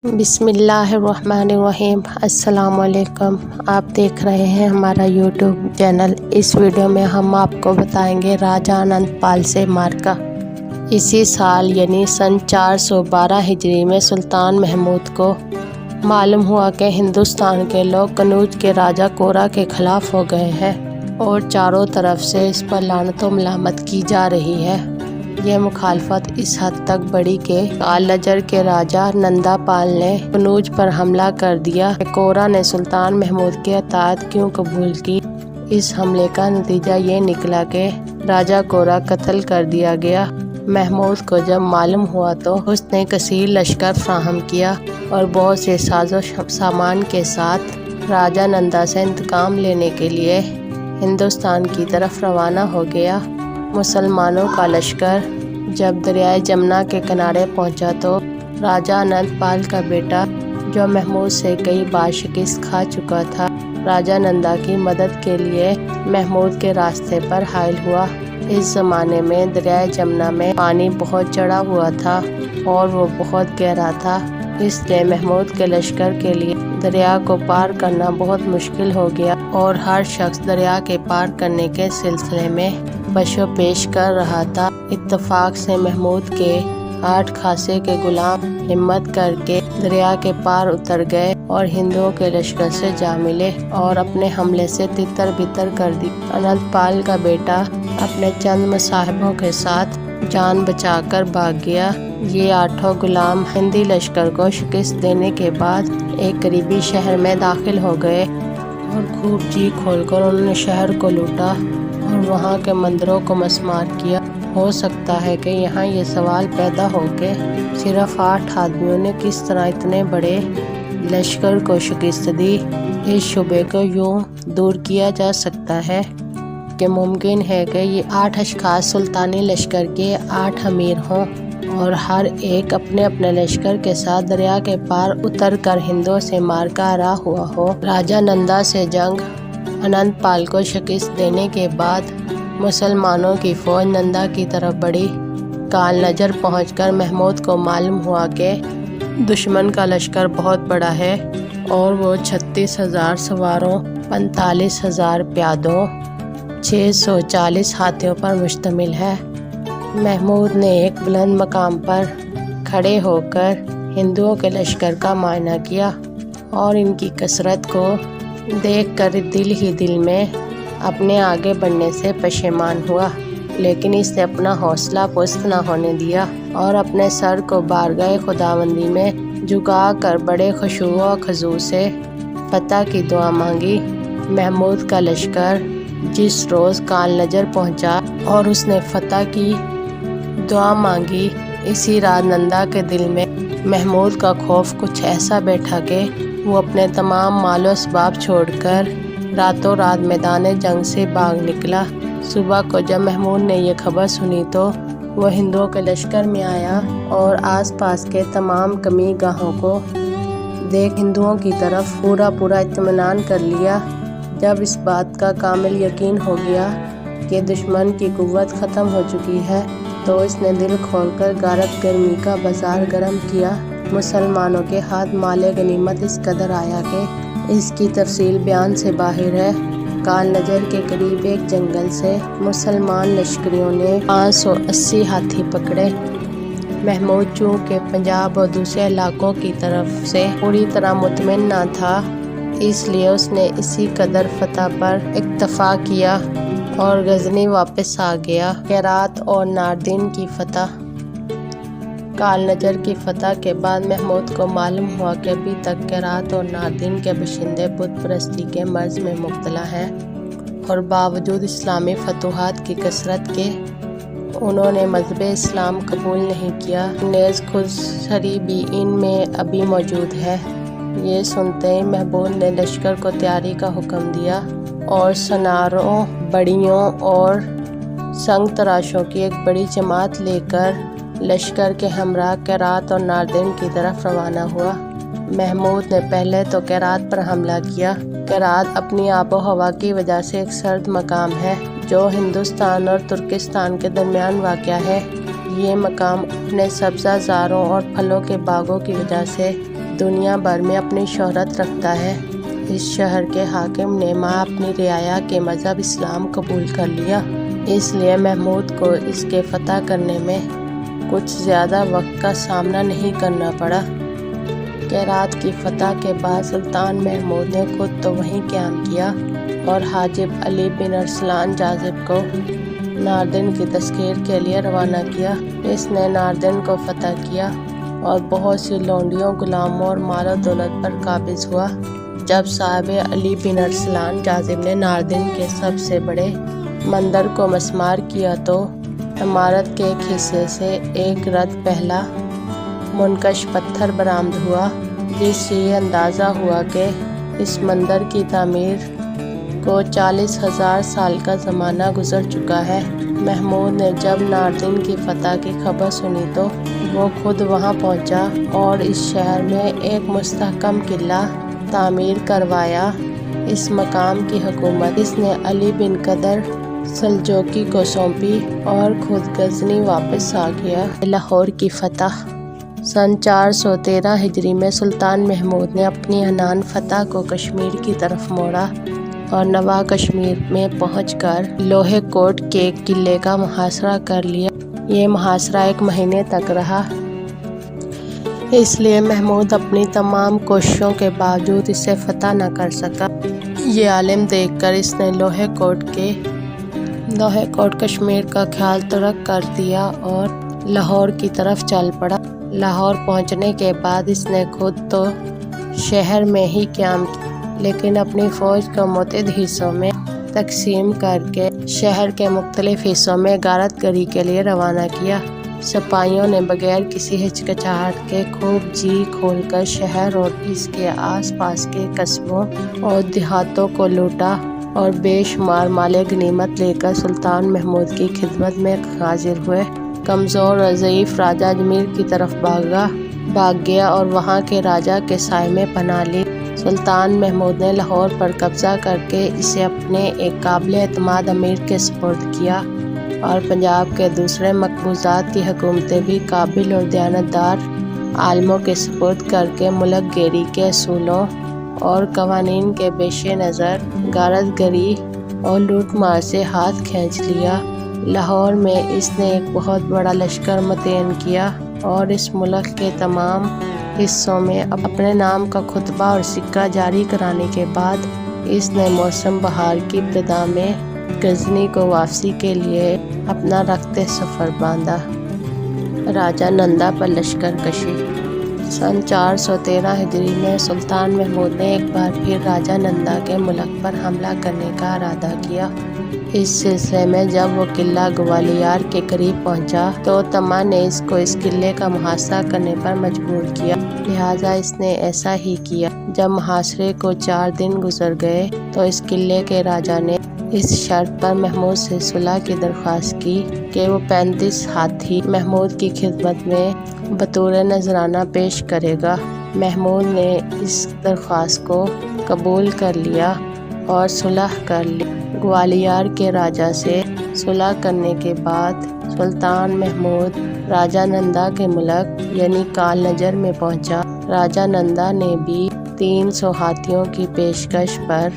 بسم اللہ الرحمن الرحیم۔ السلام علیکم۔ آپ دیکھ رہے ہیں ہمارا یوٹیوب چینل۔ اس ویڈیو میں ہم آپ کو بتائیں گے راجہ اننت پال سے معرکہ۔ اسی سال یعنی سن 412 ہجری میں سلطان محمود کو معلوم ہوا کہ ہندوستان کے لوگ قنوج کے راجہ کورا کے خلاف ہو گئے ہیں اور چاروں طرف سے اس پر لعنت و ملامت کی جا رہی ہے۔ یہ مخالفت اس حد تک بڑھی کہ کال نجر کے راجہ نندا پال نے قنوج پر حملہ کر دیا کہ کورا نے سلطان محمود کی اطاعت کیوں قبول کی۔ اس حملے کا نتیجہ یہ نکلا کہ راجہ کورا قتل کر دیا گیا۔ محمود کو جب معلوم ہوا تو اس نے کثیر لشکر فراہم کیا اور بہت سے ساز و سامان کے ساتھ راجہ نندا سے انتقام لینے کے لیے ہندوستان کی طرف روانہ ہو گیا۔ مسلمانوں کا لشکر جب دریائے جمنا کے کنارے پہنچا تو راجہ اننت پال کا بیٹا جو محمود سے کئی بار شکست کھا چکا تھا، راجہ نندا کی مدد کے لیے محمود کے راستے پر حائل ہوا۔ اس زمانے میں دریائے جمنا میں پانی بہت چڑھا ہوا تھا اور وہ بہت گہرا تھا، اس لیے محمود کے لشکر کے لیے دریا کو پار کرنا بہت مشکل ہو گیا اور ہر شخص دریا کے پار کرنے کے سلسلے میں بشو پیش کر رہا تھا۔ اتفاق سے محمود کے 8 خاصے کے غلام ہمت کر کے دریا کے پار اتر گئے اور ہندوؤں کے لشکر سے جا ملے اور اپنے حملے سے تتر بتر کر دی۔ اننت پال کا بیٹا اپنے چند مصاحبوں کے ساتھ جان بچا کر بھاگ گیا۔ یہ 8 غلام ہندی لشکر کو شکست دینے کے بعد ایک قریبی شہر میں داخل ہو گئے اور خوب جی کھول کر انہوں نے شہر کو لوٹا اور وہاں کے مندروں کو مسمار کیا۔ ہو سکتا ہے کہ یہاں یہ سوال پیدا ہو کہ صرف 8 آدمیوں نے کس طرح اتنے بڑے لشکر کو شکست دی۔ اس شبے کو یوں دور کیا جا سکتا ہے کہ ممکن ہے کہ یہ 8 اشخاص سلطانی لشکر کے 8 امیر ہوں اور ہر ایک اپنے اپنے لشکر کے ساتھ دریا کے پار اتر کر ہندوؤں سے معرکہ آرا ہوا ہو۔ راجہ نندا سے جنگ۔ اننت پال کو شکست دینے کے بعد مسلمانوں کی فوج نندا کی طرف بڑھی۔ کال نجر پہنچ کر محمود کو معلوم ہوا کہ دشمن کا لشکر بہت بڑا ہے اور وہ 36,000 سواروں، 45,000 پیادوں، 640 ہاتھیوں پر مشتمل ہے۔ محمود نے ایک بلند مقام پر کھڑے ہو کر ہندوؤں کے لشکر کا معائنہ کیا اور ان کی کثرت کو دیکھ کر دل میں اپنے آگے بڑھنے سے پشیمان ہوا، لیکن اس نے اپنا حوصلہ پست نہ ہونے دیا اور اپنے سر کو بارگاہ خداوندی میں جھکا کر بڑے خشوع و خضوع سے فتح کی دعا مانگی۔ محمود کا لشکر جس روز کال نجر پہنچا اور اس نے فتح کی دعا مانگی، اسی رات نندا کے دل میں محمود کا خوف کچھ ایسا بیٹھا کہ وہ اپنے تمام مال و اسباب چھوڑ کر راتوں رات میدان جنگ سے بھاگ نکلا۔ صبح کو جب محمود نے یہ خبر سنی تو وہ ہندوؤں کے لشکر میں آیا اور آس پاس کے تمام کمی گاہوں کو دیکھ ہندوؤں کی طرف پورا اطمینان کر لیا۔ جب اس بات کا کامل یقین ہو گیا کہ دشمن کی قوت ختم ہو چکی ہے تو اس نے دل کھول کر غارت گرمی کا بازار گرم کیا۔ مسلمانوں کے ہاتھ مال غنیمت اس قدر آیا کہ اس کی تفصیل بیان سے باہر ہے۔ کال نجر کے قریب ایک جنگل سے مسلمان لشکریوں نے 580 ہاتھی پکڑے۔ محمود چونکہ پنجاب اور دوسرے علاقوں کی طرف سے پوری طرح مطمئن نہ تھا، اس لیے اس نے اسی قدر فتح پر اکتفا کیا اور غزنی واپس آ گیا۔ ہرات اور ناردن کی فتح۔ کال نجر کی فتح کے بعد محمود کو معلوم ہوا کہ ابھی تک ہرات اور ناردن کے باشندے بت پرستی کے مرض میں مبتلا ہیں اور باوجود اسلامی فتوحات کی کثرت کے انہوں نے مذہب اسلام قبول نہیں کیا، نیز خود سری بھی ان میں ابھی موجود ہے۔ یہ سنتے ہی محمود نے لشکر کو تیاری کا حکم دیا اور سناروں، بڑیوں اور سنگ تراشوں کی ایک بڑی جماعت لے کر لشکر کے ہمراہ ہرات اور ناردن کی طرف روانہ ہوا۔ محمود نے پہلے تو ہرات پر حملہ کیا۔ ہرات اپنی آب و ہوا کی وجہ سے ایک سرد مقام ہے جو ہندوستان اور ترکستان کے درمیان واقع ہے۔ یہ مقام اپنے سبزہ زاروں اور پھلوں کے باغوں کی وجہ سے دنیا بھر میں اپنی شہرت رکھتا ہے۔ اس شہر کے حاکم نے ماں اپنی رعایا کے مذہب اسلام قبول کر لیا، اس لیے محمود کو اس کے فتح کرنے میں کچھ زیادہ وقت کا سامنا نہیں کرنا پڑا۔ ہرات کی فتح کے بعد سلطان محمود نے خود تو وہیں قیام کیا اور حاجب علی بن ارسلان جاذب کو ناردن کی تسخیر کے لیے روانہ کیا۔ اس نے ناردن کو فتح کیا اور بہت سی لونڈیوں، غلاموں اور مال و دولت پر قابض ہوا۔ جب صاحب علی بن ارسلان جاذب نے ناردن کے سب سے بڑے مندر کو مسمار کیا تو عمارت کے ایک حصے سے ایک رد پہلا منقش پتھر برآمد ہوا، جس سے یہ اندازہ ہوا کہ اس مندر کی تعمیر کو 40,000 سال کا زمانہ گزر چکا ہے۔ محمود نے جب ناردن کی فتح کی خبر سنی تو وہ خود وہاں پہنچا اور اس شہر میں ایک مستحکم قلعہ تعمیر کروایا۔ اس مقام کی حکومت اس نے علی بن قدر سلجوقی کو سونپی اور خود غزنی واپس آ گیا۔ لاہور کی فتح سن 413 ہجری میں سلطان محمود نے اپنی عنان فتح کو کشمیر کی طرف موڑا اور نواں کشمیر میں پہنچ کر لوہے کوٹ کے قلعے کا محاصرہ کر لیا۔ یہ محاصرہ 1 مہینے تک رہا، اس لیے محمود اپنی تمام کوششوں کے باوجود اسے فتح نہ کر سکا۔ یہ عالم دیکھ کر اس نے لوہے کوٹ کشمیر کا خیال ترک کر دیا اور لاہور کی طرف چل پڑا۔ لاہور پہنچنے کے بعد اس نے خود تو شہر میں ہی قیام کیا، لیکن اپنی فوج کو متعدد حصوں میں تقسیم کر کے شہر کے مختلف حصوں میں غارت گری کے لیے روانہ کیا۔ سپاہیوں نے بغیر کسی ہچکچاہٹ کے خوب جی کھول کر شہر اور اس کے آس پاس کے قصبوں اور دیہاتوں کو لوٹا اور بے شمار مال غنیمت لے کر سلطان محمود کی خدمت میں حاضر ہوئے۔ کمزور اور ضعیف راجہ اجمیر کی طرف بھاگ گیا اور وہاں کے راجہ کے سائے میں پناہ لی۔ سلطان محمود نے لاہور پر قبضہ کر کے اسے اپنے ایک قابل اعتماد امیر کے سپرد کیا اور پنجاب کے دوسرے مقبوضات کی حکومتیں بھی قابل اور دیانتدار عالموں کے سپرد کر کے ملک گیری کے اصولوں اور قوانین کے پیش نظر غارت گری اور لوٹ مار سے ہاتھ کھینچ لیا۔ لاہور میں اس نے ایک بہت بڑا لشکر متعین کیا اور اس ملک کے تمام حصوں میں اپنے نام کا خطبہ اور سکہ جاری کرانے کے بعد اس نے موسم بہار کی ابتدا میں غزنی کو واپسی کے لیے اپنا رخت سفر باندھا۔ راجہ نندا پر لشکر کشی سن 413 ہجری میں سلطان محمود نے ایک بار پھر راجہ نندا کے ملک پر حملہ کرنے کا ارادہ کیا۔ اس سلسلے میں جب وہ قلعہ گوالیار کے قریب پہنچا تو طمع نے اس کو اس قلعے کا محاصرہ کرنے پر مجبور کیا، لہٰذا اس نے ایسا ہی کیا۔ جب محاصرے کو 4 دن گزر گئے تو اس قلعے کے راجہ نے اس شرط پر محمود سے صلح کی درخواست کی کہ وہ 35 ہاتھی محمود کی خدمت میں بطور نذرانہ پیش کرے گا۔ محمود نے اس درخواست کو قبول کر لیا اور صلح کر لی۔ گوالیار کے راجہ سے صلح کرنے کے بعد سلطان محمود راجہ نندا کے ملک یعنی کال نجر میں پہنچا۔ راجہ نندا نے بھی 300 ہاتھیوں کی پیشکش پر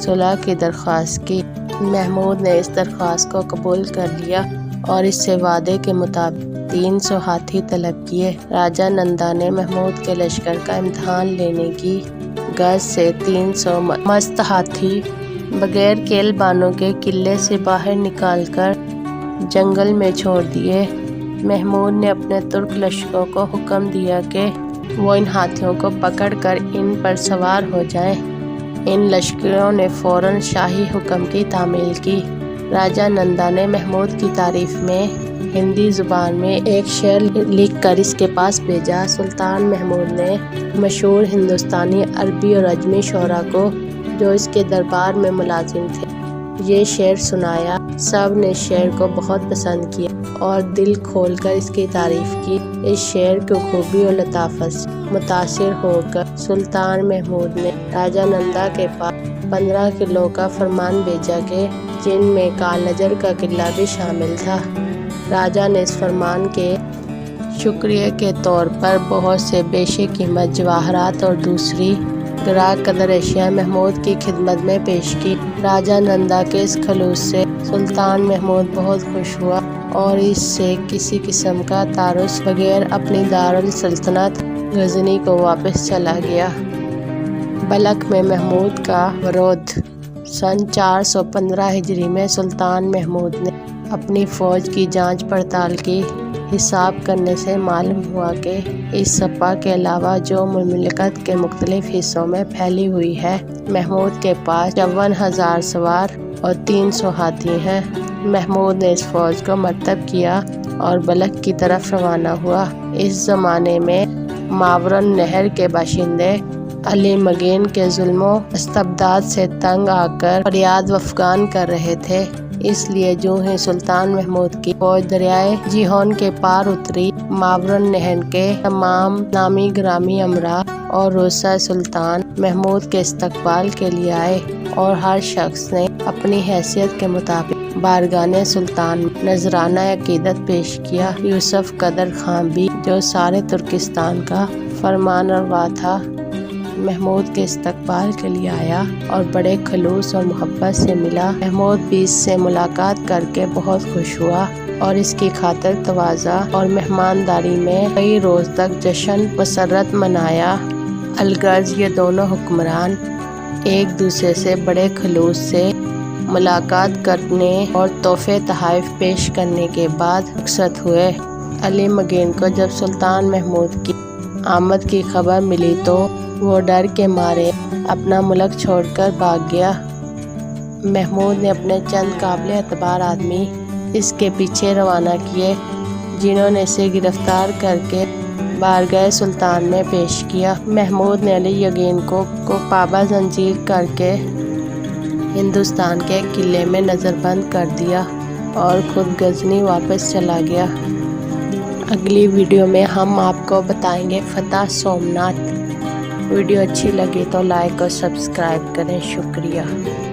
صلح کی درخواست کی۔ محمود نے اس درخواست کو قبول کر لیا اور اس سے وعدے کے مطابق 300 ہاتھی طلب کیے۔ راجہ نندا نے محمود کے لشکر کا امتحان لینے کی غرض سے 300 مست ہاتھی بغیر کیل بانوں کے قلعے سے باہر نکال کر جنگل میں چھوڑ دیے۔ محمود نے اپنے ترک لشکروں کو حکم دیا کہ وہ ان ہاتھیوں کو پکڑ کر ان پر سوار ہو جائیں۔ ان لشکریوں نے فوراً شاہی حکم کی تعمیل کی۔ راجہ نندا نے محمود کی تعریف میں ہندی زبان میں ایک شعر لکھ کر اس کے پاس بھیجا۔ سلطان محمود نے مشہور ہندوستانی، عربی اور اجمی شعراء کو جو اس کے دربار میں ملازم تھے یہ شعر سنایا۔ سب نے شعر کو بہت پسند کیا اور دل کھول کر اس کی تعریف کی۔ اس شعر کی خوبی اور لطافت سے متاثر ہو کر سلطان محمود نے راجہ نندا کے پاس 15 قلعوں کا فرمان بھیجا کہ جن میں کال نجر کا قلعہ بھی شامل تھا۔ راجہ نے اس فرمان کے شکریہ کے طور پر بہت سے بیش قیمت جواہرات اور دوسری گراں قدر اشیاء محمود کی خدمت میں پیش کی۔ راجہ نندا کے اس خلوص سے سلطان محمود بہت خوش ہوا اور اس سے کسی قسم کا تعارض بغیر اپنی دارالسلطنت غزنی کو واپس چلا گیا۔ بلخ میں محمود کا ورود۔ سن 415 ہجری میں سلطان محمود نے اپنی فوج کی جانچ پڑتال کی۔ حساب کرنے سے معلوم ہوا کہ اس سپاہ کے علاوہ جو مملکت کے مختلف حصوں میں پھیلی ہوئی ہے، محمود کے پاس 54,000 سوار اور 300 ہاتھی ہیں۔ محمود نے اس فوج کو مرتب کیا اور بلخ کی طرف روانہ ہوا۔ اس زمانے میں ماورن نہر کے باشندے علی مگین کے ظلم و استبداد سے تنگ آ کر فریاد و افغان کر رہے تھے۔ اس لیے جو ہی سلطان محمود کی فوج دریائے جیہون کے پار اتری، ماورن نہر کے تمام نامی گرامی امراء اور روسا سلطان محمود کے استقبال کے لیے آئے اور ہر شخص نے اپنی حیثیت کے مطابق بارگاہ سلطان نذرانہ عقیدت پیش کیا۔ یوسف قدر خان بھی، جو سارے ترکستان کا فرمان روا تھا، محمود کے استقبال کے لیے آیا اور بڑے خلوص اور محبت سے ملا۔ محمود بھی اس سے ملاقات کر کے بہت خوش ہوا اور اس کی خاطر تواضع اور مہمانداری میں کئی روز تک جشن مسرت منایا۔ الغرض یہ دونوں حکمران ایک دوسرے سے بڑے خلوص سے ملاقات کرنے اور تحفے تحائف پیش کرنے کے بعد رخصت ہوئے۔ علی مگین کو جب سلطان محمود کی آمد کی خبر ملی تو وہ ڈر کے مارے اپنا ملک چھوڑ کر بھاگ گیا۔ محمود نے اپنے چند قابل اعتبار آدمی اس کے پیچھے روانہ کیے، جنہوں نے اسے گرفتار کر کے بارگاہ سلطان میں پیش کیا۔ محمود نے علی یگین کو پابہ زنجیر کر کے ہندوستان کے قلعے میں نظر بند کر دیا اور خود غزنی واپس چلا گیا۔ اگلی ویڈیو میں ہم آپ کو بتائیں گے فتح سومنات۔ ویڈیو اچھی لگی تو لائک اور سبسکرائب کریں۔ شکریہ۔